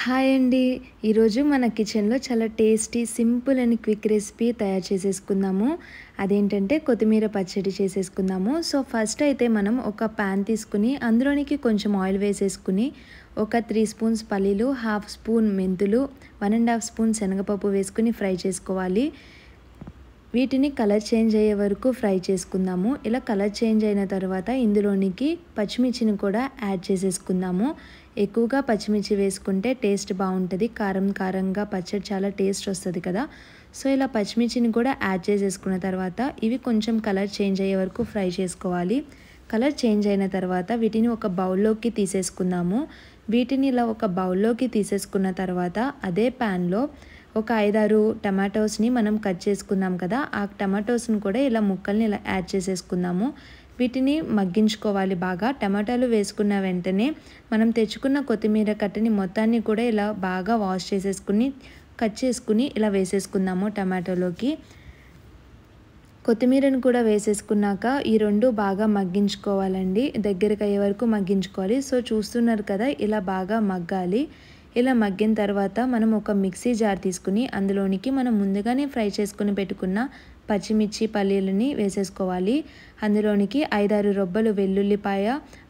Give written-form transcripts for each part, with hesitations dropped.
Hi అండి. ఈరోజు మన కిచెన్లో చాలా tasty, simple and quick recipe తయారు చేసేసుకుందాము. అదేంటంటే కొత్తిమీర పచ్చడి చేసేసుకుందాము. సో ఫస్ట్ అయితే మనం ఒక ప్యాన్ తీసుకుని అందులోనికి కొంచెం ఆయిల్ వేసేసుకుని ఒక 3 స్పూన్స్ పల్లీలు, హాఫ్ స్పూన్ మెంతులు, 1.5 స్పూన్ శనగపప్పు వేసుకుని ఫ్రై చేసుకోవాలి. వీటిని కలర్ చేంజ్ అయ్యే వరకు ఫ్రై చేసుకుందాము. ఇలా కలర్ చేంజ్ అయిన తర్వాత ఇందులోనికి పచ్చిమిర్చిని కూడా యాడ్ చేసేసుకుందాము. ఎక్కువగా పచ్చిమిర్చి వేసుకుంటే టేస్ట్ బాగుంటుంది. కారం కారంగా పచ్చడి చాలా టేస్ట్ వస్తుంది కదా. సో ఇలా పచ్చిమిర్చిని కూడా యాడ్ చేసేసుకున్న తర్వాత ఇవి కొంచెం కలర్ చేంజ్ అయ్యే వరకు ఫ్రై చేసుకోవాలి. కలర్ చేంజ్ అయిన తర్వాత వీటిని ఒక బౌల్లోకి తీసేసుకుందాము. వీటిని ఇలా ఒక బౌల్లోకి తీసేసుకున్న తర్వాత అదే ప్యాన్లో ఒక 5-6 టమాటోస్ని మనం కట్ చేసుకున్నాం కదా, ఆ టమాటోస్ని కూడా ఇలా ముక్కల్ని ఇలా యాడ్ చేసేసుకుందాము. వీటిని మగ్గించుకోవాలి బాగా. టమాటాలు వేసుకున్న వెంటనే మనం తెచ్చుకున్న కొత్తిమీర కట్టని మొత్తాన్ని కూడా ఇలా బాగా వాష్ చేసేసుకుని కట్ చేసుకుని ఇలా వేసేసుకుందాము టమాటోలోకి. కొత్తిమీరను కూడా వేసేసుకున్నాక ఈ రెండు బాగా మగ్గించుకోవాలండి. దగ్గరికి అయ్యే వరకు మగ్గించుకోవాలి. సో చూస్తున్నారు కదా, ఇలా బాగా మగ్గాలి. ఇలా మగ్గిన తర్వాత మనం ఒక మిక్సీ జార్ తీసుకుని అందులోనికి మనం ముందుగానే ఫ్రై చేసుకుని పెట్టుకున్న పచ్చిమిర్చి, పల్లీలని వేసేసుకోవాలి. అందులోనికి 5-6 రొబ్బలు వెల్లుల్లిపాయ,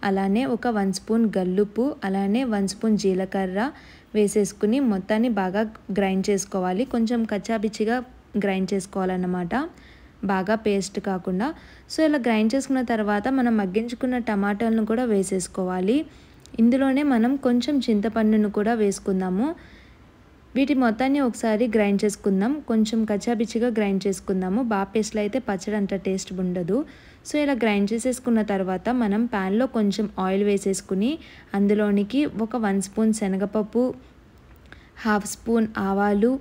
అలానే ఒక 1 స్పూన్ గల్లుప్పు, అలానే 1 స్పూన్ జీలకర్ర వేసేసుకుని మొత్తాన్ని బాగా గ్రైండ్ చేసుకోవాలి. కొంచెం కచ్చాపిచ్చిగా గ్రైండ్ చేసుకోవాలన్నమాట, బాగా పేస్ట్ కాకుండా. సో ఇలా గ్రైండ్ చేసుకున్న తర్వాత మనం మగ్గించుకున్న టమాటాలను కూడా వేసేసుకోవాలి. ఇందులోనే మనం కొంచెం చింతపండును కూడా వేసుకుందాము. వీటి మొత్తాన్ని ఒకసారి గ్రైండ్ చేసుకుందాం. కొంచెం కచ్చాపిచ్చిగా గ్రైండ్ చేసుకుందాము. బాగా పేస్ట్లో అయితే పచ్చడి అంత టేస్ట్ ఉండదు. సో ఇలా గ్రైండ్ చేసేసుకున్న తర్వాత మనం ప్యాన్లో కొంచెం ఆయిల్ వేసేసుకుని అందులోనికి ఒక 1 స్పూన్ శనగపప్పు, హాఫ్ స్పూన్ ఆవాలు,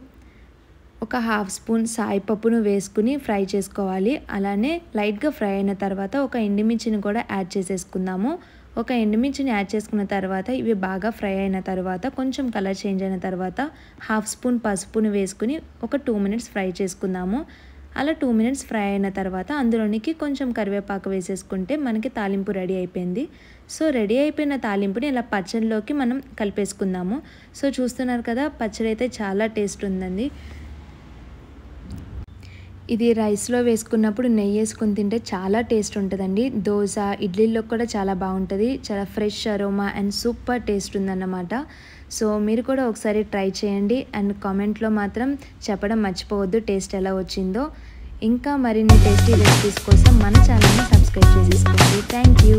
ఒక హాఫ్ స్పూన్ సాయిపప్పును వేసుకుని ఫ్రై చేసుకోవాలి. అలానే లైట్గా ఫ్రై అయిన తర్వాత ఒక ఎండుమిర్చిని కూడా యాడ్ చేసేసుకుందాము. ఒక ఎండుమిర్చిని యాడ్ చేసుకున్న తర్వాత ఇవి బాగా ఫ్రై అయిన తర్వాత కొంచెం కలర్ చేంజ్ అయిన తర్వాత హాఫ్ స్పూన్ పసుపును వేసుకుని ఒక 2 మినిట్స్ ఫ్రై చేసుకుందాము. అలా 2 మినిట్స్ ఫ్రై అయిన తర్వాత అందులోనికి కొంచెం కరివేపాకు వేసేసుకుంటే మనకి తాలింపు రెడీ అయిపోయింది. సో రెడీ అయిపోయిన తాలింపుని ఇలా పచ్చడిలోకి మనం కలిపేసుకుందాము. సో చూస్తున్నారు కదా, పచ్చడి అయితే చాలా టేస్ట్ ఉందండి. ఇది రైస్లో వేసుకున్నప్పుడు నెయ్యి వేసుకుని తింటే చాలా టేస్ట్ ఉంటుందండి. దోశ, ఇడ్లీలో కూడా చాలా బాగుంటుంది. చాలా fresh aroma and super taste ఉందన్నమాట. సో మీరు కూడా ఒకసారి ట్రై చేయండి అండ్ కామెంట్లో మాత్రం చెప్పడం మర్చిపోవద్దు టేస్ట్ ఎలా వచ్చిందో. ఇంకా మరిన్ని టేస్టీ రెసిపీస్ కోసం మన ఛానల్ని సబ్స్క్రైబ్ చేసేసుకోండి. Thank you.